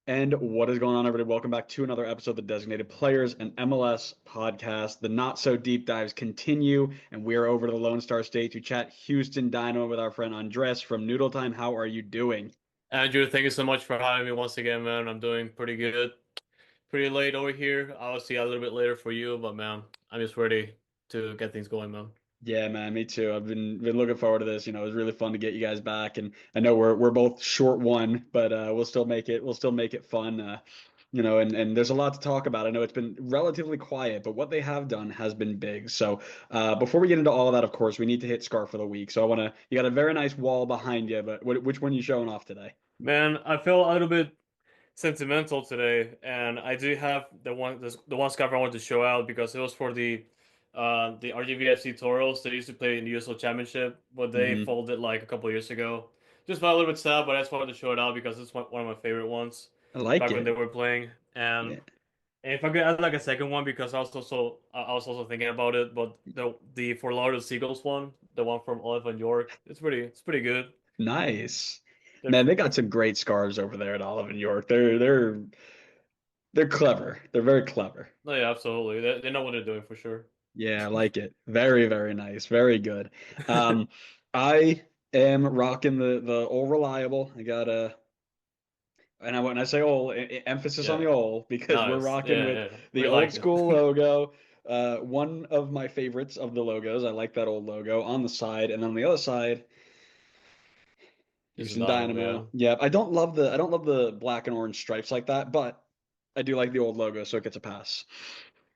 And what is going on, everybody? Welcome back to another episode of the Designated Players and MLS podcast. The not so deep dives continue, and we are over to the Lone Star State to chat Houston Dynamo with our friend Andres from NoodleTime. How are you doing? Andrew, thank you so much for having me once again, man. I'm doing pretty good. Pretty late over here. Obviously, a little bit later for you, but man, I'm just ready to get things going, man. Yeah, man, me too. I've been looking forward to this. It was really fun to get you guys back, and I know we're both short one, but we'll still make it fun. And there's a lot to talk about. I know it's been relatively quiet, but what they have done has been big. So before we get into all of that, of course, we need to hit scarf of the week. So you got a very nice wall behind you, but which one are you showing off today? Man, I feel a little bit sentimental today, and I do have the one scarf I wanted to show out because it was for the RGVFC Toros. They used to play in the USL Championship, but they Hmm. folded like a couple of years ago. Just felt a little bit sad, but I just wanted to show it out because it's one of my favorite ones I like back when they it. were playing. Yeah. And if I could add like a second one because I was also thinking about it, but the Fort Lauderdale Seagulls one, the one from Olive and York, it's pretty good. Nice. They're Man, they got some great scarves over there at Olive and York. They're clever. They're very clever. No, yeah, absolutely. They know what they're doing for sure. Yeah, I like it. Very, very nice. Very good. Um, I am rocking the old reliable. I got a, and when I say old, emphasis on the Yeah, old because we're nice. rocking Yeah, with yeah. the We old like school it. logo. One of my favorites of the logos. I like that old logo on the side, and then on the other side, Houston Houston Dynamo, yeah. Dynamo. Yeah, I don't love the black and orange stripes like that, but I do like the old logo, so it gets a pass.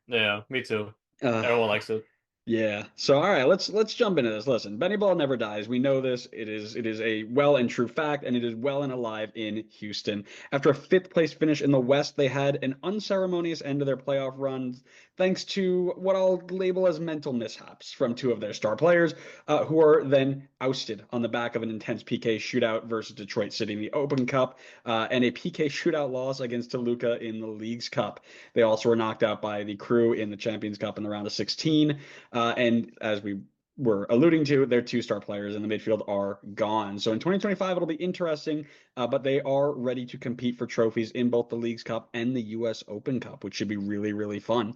Yeah, me too. Uh, Everyone likes it. Yeah. So all right, let's jump into this. Listen, Benny Ball never dies. We know this. It is a well and true fact, and it is well and alive in Houston. After a fifth place finish in the West, they had an unceremonious end to their playoff runs, thanks to what I'll label as mental mishaps from two of their star players, who are then ousted on the back of an intense PK shootout versus Detroit City in the Open Cup, and a PK shootout loss against Toluca in the League's Cup. They also were knocked out by the Crew in the Champions Cup in the round of 16. And as we were alluding to, their two star players in the midfield are gone. So in 2025, it'll be interesting, but they are ready to compete for trophies in both the Leagues Cup and the U.S. Open Cup, which should be really, really fun.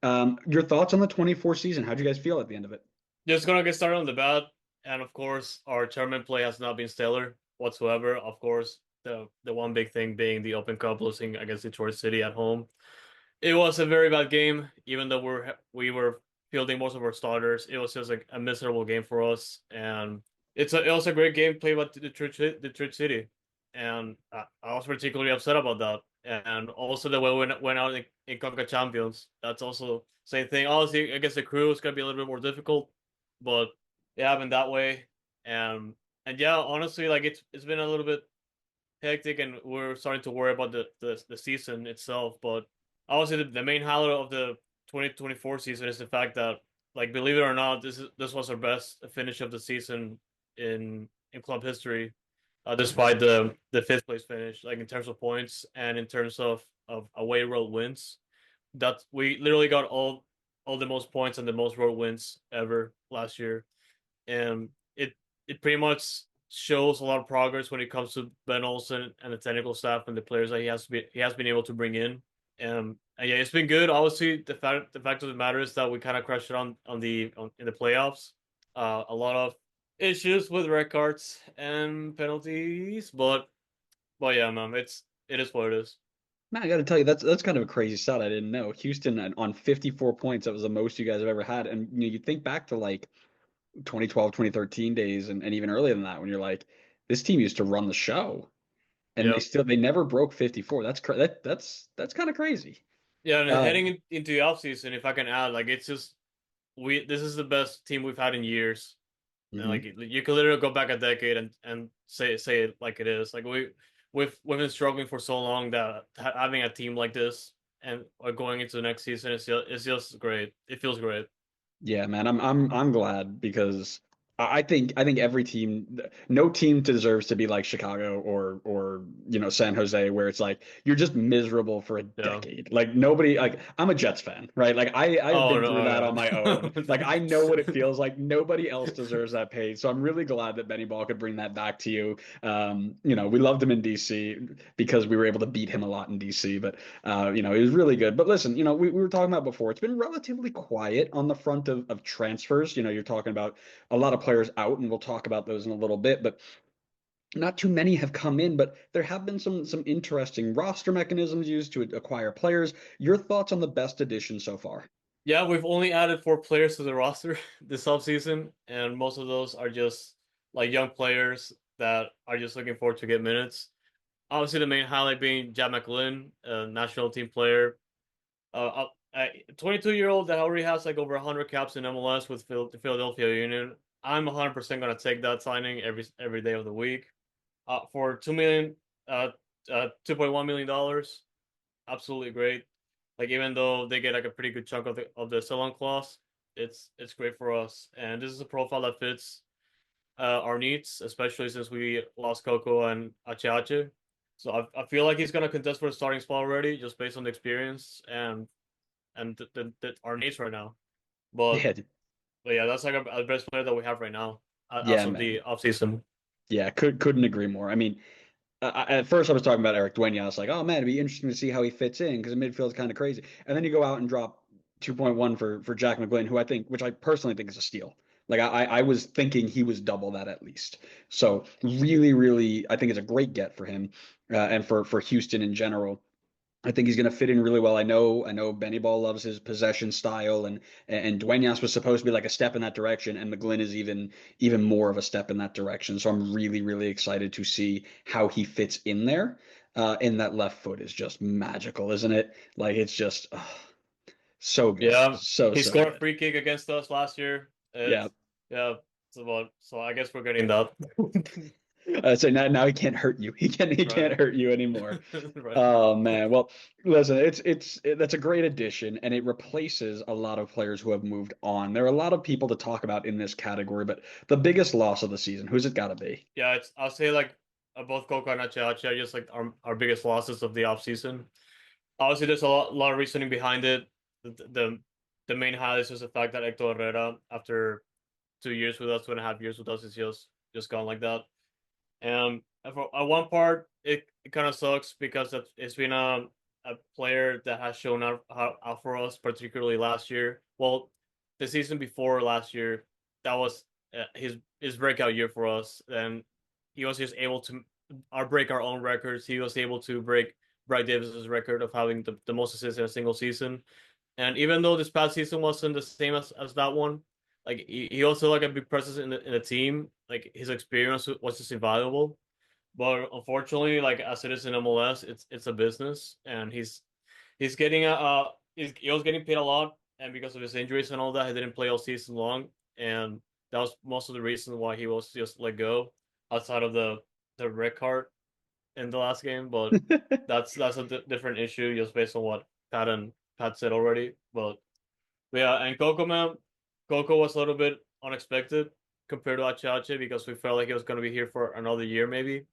Your thoughts on the 24 season? How'd you guys feel at the end of it? Just gonna get started on the bat, and of course, our tournament play has not been stellar whatsoever. Of course, the one big thing being the Open Cup losing against Detroit City at home. It was a very bad game, even though we were fielding most of our starters. It was just like a miserable game for us, and it was a great game played by Detroit City, and I was particularly upset about that. And also the way we went out in Conca Champions, that's also same thing. Obviously, I guess the crew is gonna be a little bit more difficult, but it happened that way. And and yeah, honestly, like it's been a little bit hectic, and we're starting to worry about the season itself. But obviously, the main highlight of the 2024 season is the fact that, like, believe it or not, this was our best finish of the season in club history, despite the fifth place finish, like in terms of points and in terms of away road wins. That we literally got all the most points and the most road wins ever last year, and it pretty much shows a lot of progress when it comes to Ben Olsen and the technical staff and the players that he has been able to bring in. And yeah, it's been good. Obviously, the fact of the matter is that we kind of crushed it in the playoffs. A lot of issues with red cards and penalties, but yeah, man, it is what it is. Man, I got to tell you, that's kind of a crazy stat. I didn't know. Houston on 54 points, that was the most you guys have ever had. And you think back to like 2012, 2013 days, and even earlier than that, when you're like, this team used to run the show. And Yep. they never broke 54. That's kind of crazy. Yeah, and Uh, into the offseason, if I can add, like it's just we this is the best team we've had in years. And like mhm. you could literally go back a decade and say it like it is. Like we've been struggling for so long that having a team like this and going into the next season is just great. It feels great. Yeah, man, I'm glad because I think every team, no team deserves to be like Chicago or San Jose, where it's like you're just miserable for a Yeah. decade. Like nobody, like I'm a Jets fan, right? Like I've Oh been no, through that on my own. oh, Like I know what it yeah. feels like. Nobody else deserves that pain. So I'm really glad that Benny Ball could bring that back to you. We loved him in DC because we were able to beat him a lot in DC, but it was really good. But listen, we were talking about before. It's been relatively quiet on the front of transfers. You're talking about a lot of players out, and we'll talk about those in a little bit, but not too many have come in, but there have been some interesting roster mechanisms used to acquire players. Your thoughts on the best addition so far? Yeah, we've only added 4 players to the roster this offseason, and most of those are just like young players that are just looking forward to get minutes. Obviously, the main highlight being Jack McGlynn, a national team player, a 22-year-old that already has like over 100 caps in MLS with the Philadelphia Union. I'm 100% gonna take that signing every day of the week. For 2 million, 2.1 million dollars, absolutely great. Like even though they get like a pretty good chunk of the sell-on clause, it's great for us. And this is a profile that fits our needs, especially since we lost Coco and Achache. So I feel like he's gonna contest for the starting spot already, just based on the experience and our needs right now. But Yeah, but yeah, that's like our best player that we have right now as yeah, of the man. offseason. Yeah, couldn't agree more. I mean, at first I was talking about Eric Dueñas. I was like, oh man, it'd be interesting to see how he fits in because the midfield's kind of crazy. And then you go out and drop 2.1 for Jack McGlynn, which I personally think is a steal. Like I was thinking he was double that at least. So really, really, I think it's a great get for him and for Houston in general. I think he's going to fit in really well. I know Benny Ball loves his possession style, and Duenas was supposed to be like a step in that direction, and McGlynn is even more of a step in that direction. So I'm really really excited to see how he fits in there. And that left foot is just magical, isn't it? Like it's just so good, Yeah, he so scored a good. free kick against us last year. Yeah. Yeah, so I guess we're getting that. So now he can't hurt you. He can't Right. hurt you anymore. Right. Oh man. Well, listen, that's a great addition, and it replaces a lot of players who have moved on. There are a lot of people to talk about in this category, but the biggest loss of the season, who's it got to be? Yeah, I'll say like both Coco and Achacha are just like our biggest losses of the offseason. Obviously, there's a lot of reasoning behind it. The main highlight is just the fact that Hector Herrera, after 2 years with us, 2.5 years with us, is just gone like that. And for one part, it kind of sucks because it's been a player that has shown out for us, particularly last year. Well, the season before last year, that was his breakout year for us, and he was just able to break our own records. He was able to break Bryce Davis's record of having the most assists in a single season. And even though this past season wasn't the same as that one, like he also like a big presence in the team. Like his experience was just invaluable. But unfortunately, like as it is in MLS, it's a business, and he's getting he was getting paid a lot, and because of his injuries and all that, he didn't play all season long, and that was most of the reason why he was just let go, outside of the red card in the last game. But that's a different issue, just based on what Pat said already. But yeah, and Coco, man, Coco was a little bit unexpected compared to Achache because we felt like he was going to be here for another year maybe.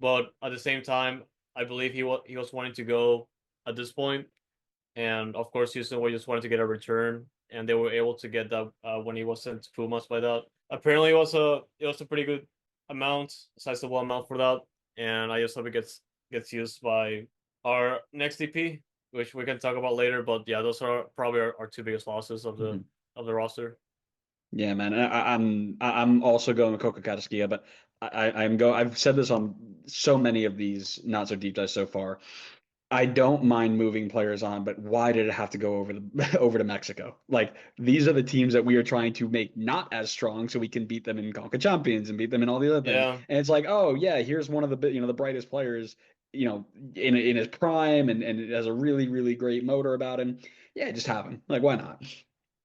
But at the same time, I believe he was wanting to go at this point, and of course Houston was just wanted to get a return, and they were able to get that when he was sent to Pumas by that. Apparently, it was a pretty good amount, sizable amount for that, and I just hope it gets used by our next DP, which we can talk about later. But yeah, those are probably our two biggest losses of the Mhm. of the roster. Yeah, man. I'm also going with Coca Cataskia, but I've said this on so many of these not so deep dives so far. I don't mind moving players on, but why did it have to go over the over to Mexico? Like these are the teams that we are trying to make not as strong so we can beat them in Conca Champions and beat them in all the other things. Yeah, And it's like, oh yeah, here's one of the brightest players, in his prime and it has a really really great motor about him. Yeah, just have him. Like why not?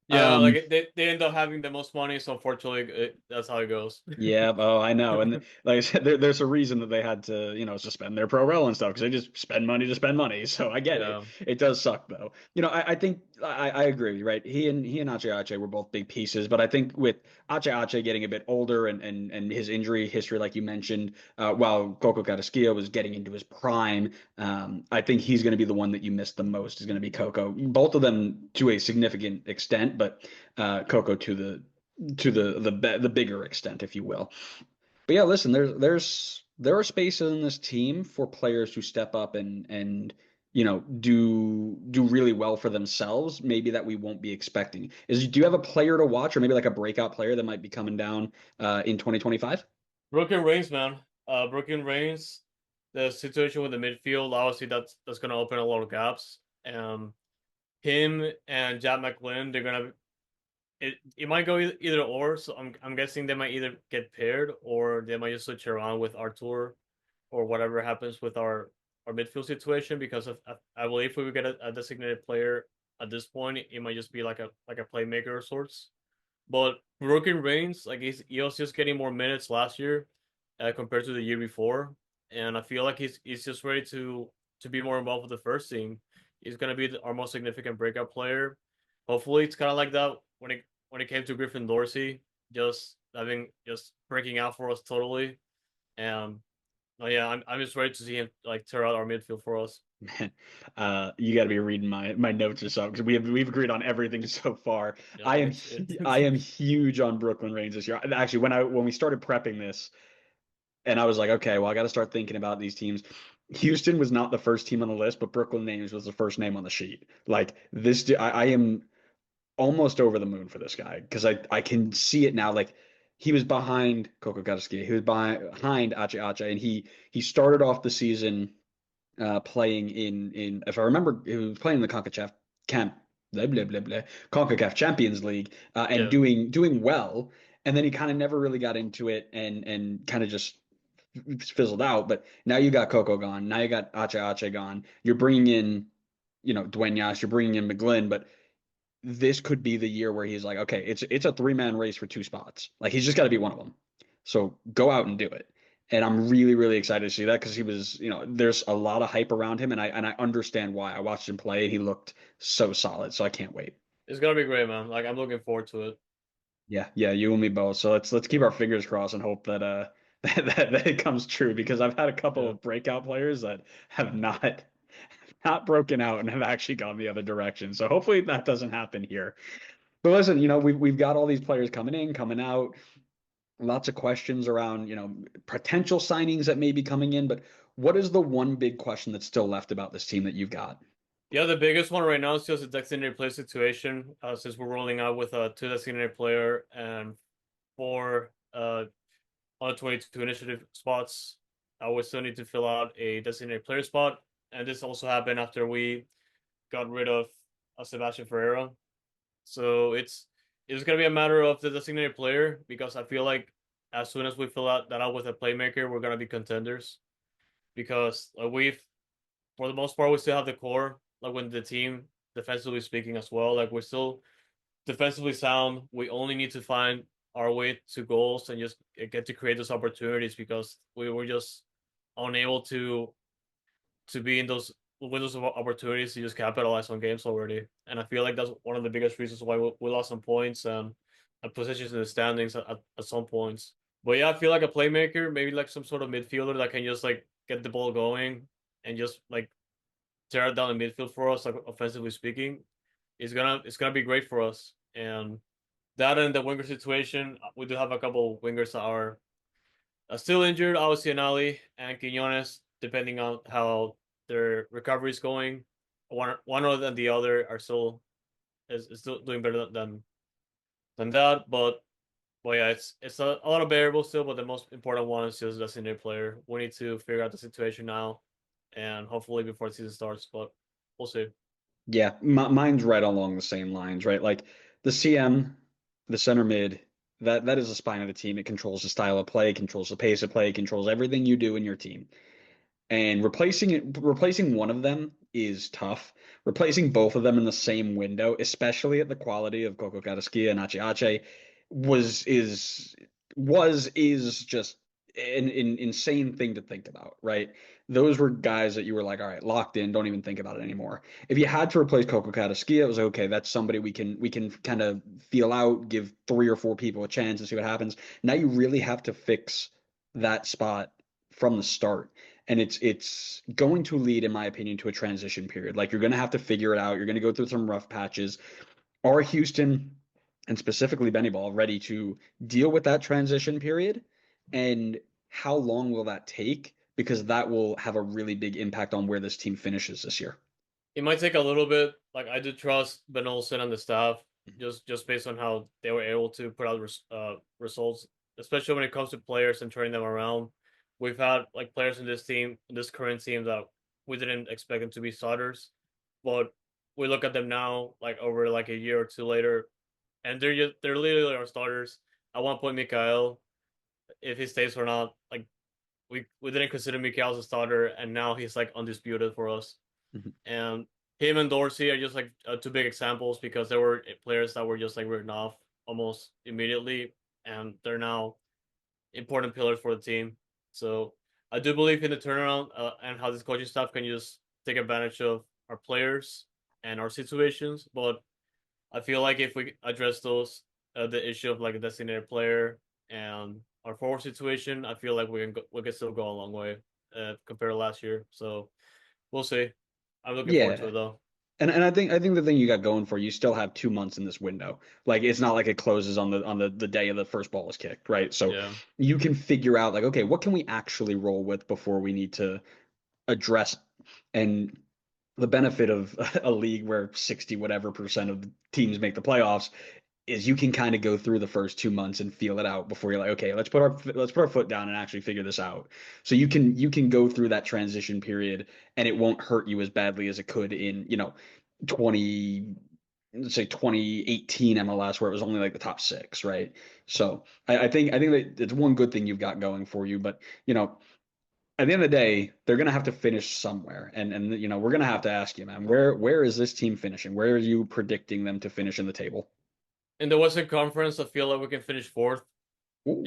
Yeah, like they end up having the most money, so unfortunately, that's how it goes. Yeah, oh, I know. And like I said, there's a reason that they had to, suspend their pro rel and stuff because they just spend money to spend money. So I get it. Yeah, It does suck though. I think I agree with you, right? He and Ache Ache were both big pieces, but I think with Ache Ache getting a bit older and his injury history, like you mentioned, while Coco Carrasquillo was getting into his prime, I think he's going to be the one that you miss the most is going to be Coco. Both of them to a significant extent, but Coco to the bigger extent, if you will. But yeah, listen, there are spaces in this team for players who step up and do really well for themselves, maybe that we won't be expecting. Do you have a player to watch or maybe like a breakout player that might be coming down in 2025? Broken Reigns, man. Broken Reigns. The situation with the midfield, obviously, that's gonna open a lot of gaps. Him and Jack McLean, they're gonna it might go either or. So I'm guessing they might either get paired or they might just switch around with Artur or whatever happens with our midfield situation. Because I believe if we would get a designated player at this point, it might just be like a playmaker of sorts. But Broken Reigns, like he was just getting more minutes last year compared to the year before, and I feel like he's just ready to be more involved with the first team. He's gonna be our most significant breakout player. Hopefully, it's kind of like that when it came to Griffin Dorsey, just breaking out for us totally. And oh yeah, I'm just ready to see him like tear out our midfield for us. Man, you got to be reading my notes or something because we've agreed on everything so far. Yeah, I am it's it. I am huge on Brooklyn Reigns this year. Actually, when we started prepping this, and I was like, okay, well, I got to start thinking about these teams. Houston was not the first team on the list, but Brooklyn Names was the first name on the sheet. Like this, I am almost over the moon for this guy because I can see it now. Like he was behind Coco Gaudsky, he was behind Ache Ache, and he started off the season playing in if I remember, he was playing in the CONCACAF camp. Blah, blah, blah, blah, CONCACAF Champions League and Yeah, doing well, and then he kind of never really got into it and kind of just fizzled out. But now you got Coco gone. Now you got Ache Ache gone. You're bringing in, Duenas. You're bringing in McGlynn. But this could be the year where he's like, okay, it's a three-man race for two spots. Like he's just got to be one of them. So go out and do it. And I'm really, really excited to see that because he was, there's a lot of hype around him, and I understand why. I watched him play, and he looked so solid. So I can't wait. it's gonna be great, man. Like I'm looking forward to it. Yeah, yeah, you and me both. So let's keep our fingers crossed and hope that that it comes true because I've had a couple Yeah. of breakout players that have not broken out and have actually gone the other direction. So hopefully that doesn't happen here. But listen, we've got all these players coming in, coming out, lots of questions around, potential signings that may be coming in. But what is the one big question that's still left about this team that you've got? Yeah, the biggest one right now is just the designated player situation. Since we're rolling out with a two designated player and four on the 22 initiative spots, we still need to fill out a designated player spot. And this also happened after we got rid of Sebastian Ferreira. So it's gonna be a matter of the designated player because I feel like as soon as we fill out that out with a playmaker, we're gonna be contenders because we've for the most part we still have the core like when the team defensively speaking as well. Like we're still defensively sound. We only need to find our way to goals and just get to create those opportunities because we were just unable to be in those windows of opportunities to just capitalize on games already. And I feel like that's one of the biggest reasons why we lost some points and positions in the standings at some points. But yeah, I feel like a playmaker, maybe like some sort of midfielder that can just like get the ball going and just like tear it down the midfield for us, like offensively speaking, it's gonna be great for us. And that and the winger situation, we do have a couple wingers that are still injured, obviously Anali and Quinones, depending on how their recovery is going. One or than the other are still still doing better than that. But yeah, it's a lot of variables still, but the most important one is just the senior player. We need to figure out the situation now and hopefully before the season starts, but we'll see. Yeah, mine's right along the same lines, right? Like the CM, the center mid, that is the spine of the team. It controls the style of play, controls the pace of play, controls everything you do in your team. And replacing one of them is tough. Replacing both of them in the same window, especially at the quality of Coco Carrasquilla and Ache Ache, was is just an insane thing to think about, right? Those were guys that you were like, all right, locked in, don't even think about it anymore. If you had to replace Coco Carrasquilla, it was like, okay, that's somebody we can kind of feel out, give three or four people a chance and see what happens. Now you really have to fix that spot from the start. And it's going to lead, in my opinion, to a transition period. Like you're going to have to figure it out. You're going to go through some rough patches. Are Houston and specifically Benny Ball ready to deal with that transition period? And how long will that take? Because that will have a really big impact on where this team finishes this year. It might take a little bit. Like I do trust Ben Olsen and the staff, just based on how they were able to put out results, especially when it comes to players and turning them around. We've had like players in this team, in this current team, that we didn't expect them to be starters, but we look at them now, like over like a year or two later, and they're literally our starters. At one point, Mikael, if he stays or not, like we didn't consider Mikael as a starter, and now he's like undisputed for us. Mhm. And him and Dorsey are just like two big examples because there were players that were just like written off almost immediately, and they're now important pillars for the team. So I do believe in the turnaround and how this coaching staff can just take advantage of our players and our situations. But I feel like if we address those, the issue of like a designated player and our forward situation, I feel like we can still go a long way compared to last year. So we'll see. I'm looking forward to Yeah. it though. And I think the thing you got going for you still have 2 months in this window. Like it's not like it closes on the day of the first ball is kicked, right? So Yeah. you can figure out like, okay, what can we actually roll with before we need to address and the benefit of a league where 60 whatever percent of the teams make the playoffs is you can kind of go through the first 2 months and feel it out before you're like, okay, let's put our foot down and actually figure this out. So you can go through that transition period and it won't hurt you as badly as it could in 20 let's say 2018 MLS where it was only like the top six, right? So I think that it's one good thing you've got going for you, but at the end of the day, they're gonna have to finish somewhere, and we're gonna have to ask you, man, where is this team finishing? Where are you predicting them to finish in the table? In the Western Conference, I feel like we can finish fourth Ooh.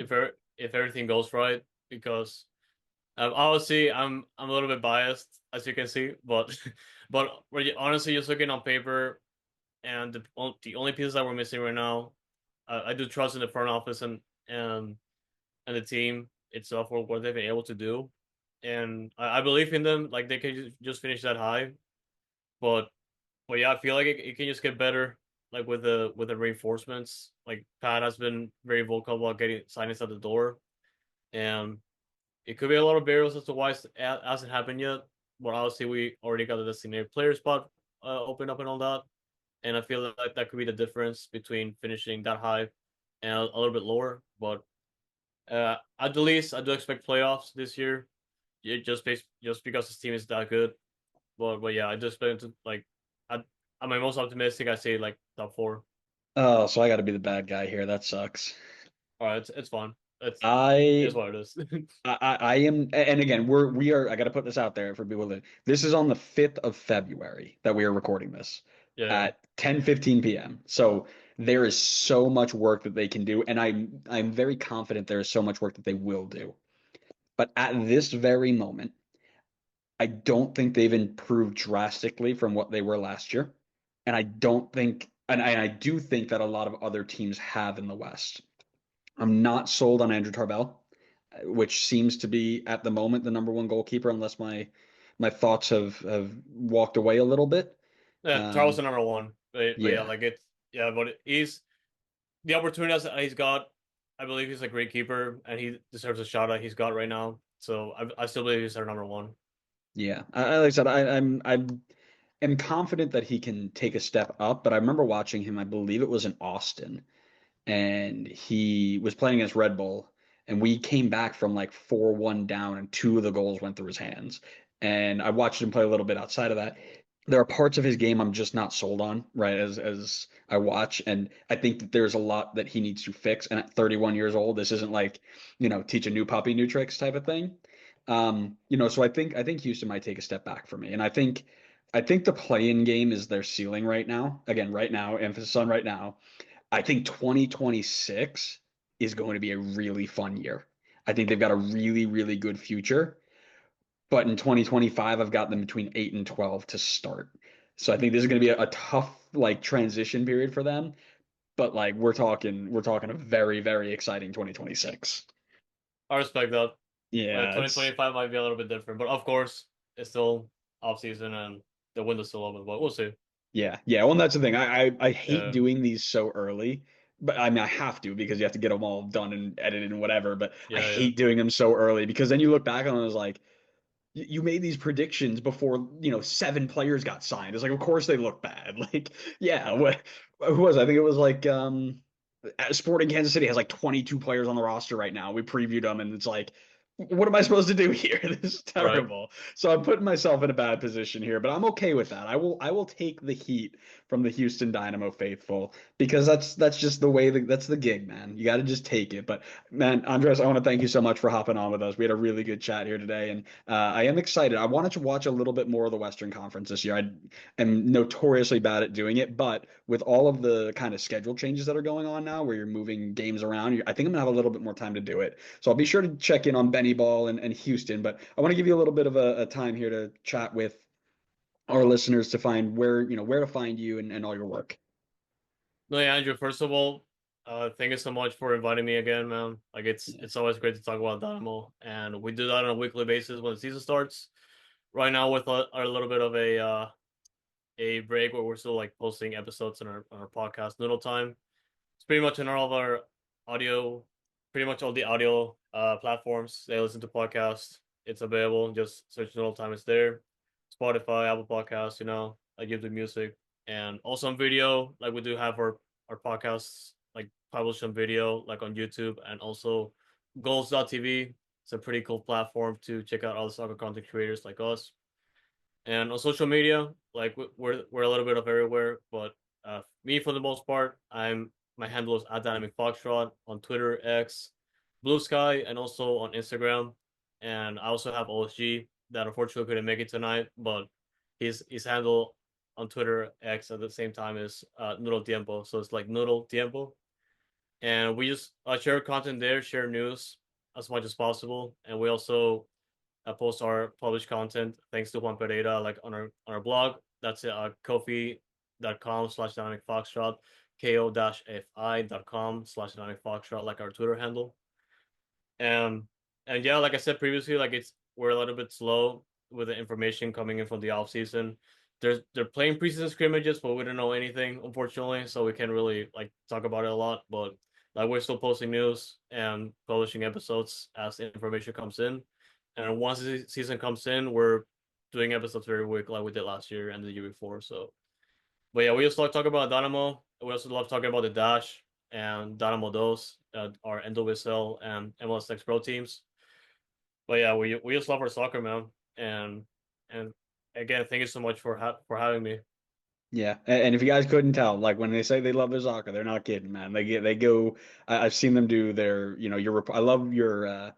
if everything goes right. Because obviously I'm a little bit biased, as you can see, but honestly, just looking on paper and the only pieces that we're missing right now, I do trust in the front office and and the team itself for what they've been able to do, and I believe in them. Like they can just finish that high, but yeah, I feel like it can just get better. Like with the reinforcements, like Pat has been very vocal about getting signings at the door, and it could be a lot of barriers as to why it hasn't happened yet. But obviously, we already got the designated player spot open up and all that, and I feel like that could be the difference between finishing that high and a little bit lower. But at the least, I do expect playoffs this year. Just because this team is that good. But yeah, I do expect to like. I, I'm my most optimistic. I say like top four. Oh, so I got to be the bad guy here. That sucks. All right, it's fun. It's I what it is. I am, and again, we are. I got to put this out there for people that this is on the 5th of February that we are recording this Yeah, at 10:15 p.m. So there is so much work that they can do, and I'm very confident there is so much work that they will do. But at this very moment, I don't think they've improved drastically from what they were last year, and I don't think, and I do think that a lot of other teams have in the West. I'm not sold on Andrew Tarbell, which seems to be at the moment the number one goalkeeper, unless my thoughts have walked away a little bit. yeah. Charles the Um, number one. But yeah, yeah, like it's yeah, but he's the opportunities that he's got. I believe he's a great keeper, and he deserves a shot that he's got right now. So I still believe he's our number one. yeah. Like I said, I am confident that he can take a step up. But I remember watching him. I believe it was in Austin, and he was playing against Red Bull, and we came back from like 4-1 down, and two of the goals went through his hands. And I watched him play a little bit outside of that. There are parts of his game I'm just not sold on, right? As I watch, and I think that there's a lot that he needs to fix. And at 31 years old, this isn't like, teach a new puppy new tricks type of thing. So I think Houston might take a step back for me, and I think I think the play-in game is their ceiling right now. Again, right now, emphasis on right now. I think 2026 is going to be a really fun year. I think they've got a really, really good future. But in 2025, I've got them between 8 and 12 to start. So I think this is going to be a tough like transition period for them. But like we're talking a very, very exciting 2026. I respect that. Like Yeah, it's 2025 might be a little bit different, but of course it's still off season and the window's still open. But we'll see. yeah, yeah. Well, and that's the thing. I hate Yeah, doing these so early, but I mean I have to because you have to get them all done and edited and whatever. But I yeah, yeah. hate doing them so early because then you look back on it and it's like you made these predictions before, seven players got signed. It's like, of course they look bad. Like, yeah, what who was it? I think it was like Sporting Kansas City has like 22 players on the roster right now. We previewed them and it's like, what am I supposed to do here? This is Right. terrible. So I'm putting myself in a bad position here, but I'm okay with that. I will take the heat from the Houston Dynamo faithful because that's just the way that's the gig, man. You got to just take it. But man, Andres, I want to thank you so much for hopping on with us. We had a really good chat here today, and I am excited. I wanted to watch a little bit more of the Western Conference this year. I am notoriously bad at doing it, but with all of the kind of schedule changes that are going on now, where you're moving games around, I think I'm gonna have a little bit more time to do it. So I'll be sure to check in on Benny Ball and Houston, but I want to give you a little bit of a time here to chat with our listeners to find where to find you and all your work. No, yeah, Andrew. First of all, thank you so much for inviting me again, man. Like Yeah. it's always great to talk about Dynamo, and we do that on a weekly basis when the season starts. Right now, with a little bit of a break where we're still like posting episodes on our podcast, NoodleTime. It's pretty much in all of our audio, pretty much all the audio platforms they listen to podcasts. It's available. Just search NoodleTime. It's there. Spotify, Apple Podcasts. I give the music, and also on video. Like we do have our podcasts like published on video, like on YouTube, and also Goals.tv. It's a pretty cool platform to check out all the soccer content creators like us. And on social media, like we're a little bit of everywhere, but me for the most part, my handle is at Dynamic Foxtrot on Twitter, X, Blue Sky, and also on Instagram. And I also have OSG that unfortunately couldn't make it tonight, but his handle on Twitter, X at the same time is Noodle Tiempo. So it's like Noodle Tiempo. And we just share content there, share news as much as possible. And we also post our published content thanks to Juan Pereira, like on our blog. That's kofi.com/dynamic foxtrot, ko-fi.com/dynamic foxtrot, like our Twitter handle. And and yeah, like I said previously, like we're a little bit slow with the information coming in from the off season. They're playing preseason scrimmages, but we don't know anything, unfortunately, so we can't really like talk about it a lot. But like we're still posting news and publishing episodes as information comes in. And once the season comes in, we're doing episodes very week like we did last year and the year before. So but yeah, we just like talking about Dynamo. We also love talking about the Dash and Dynamo Dos, our NWSL and MLS Next Pro teams. But yeah, we just love our soccer, man. And again, thank you so much for having me. Yeah, and if you guys couldn't tell, like when they say they love their soccer, they're not kidding, man. They go. I've seen them do their, I love your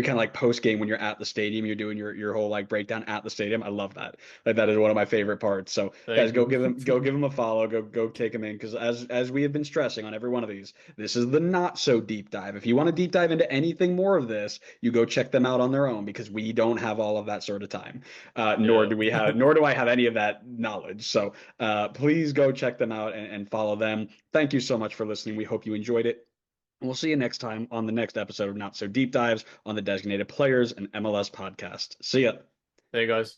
kind of like post game when you're at the stadium. You're doing your whole like breakdown at the stadium. I love that. Like that is one of my favorite parts. So guys, Thank you. go give them a follow. Go take them in because as we have been stressing on every one of these, this is the not so deep dive. If you want to deep dive into anything more of this, you go check them out on their own because we don't have all of that sort of time. Yeah. Nor do I have any of that knowledge. So. Please go check them out and follow them. Thank you so much for listening. We hope you enjoyed it. We'll see you next time on the next episode of Not So Deep Dives on the Designated Players and MLS podcast. See ya. Hey guys.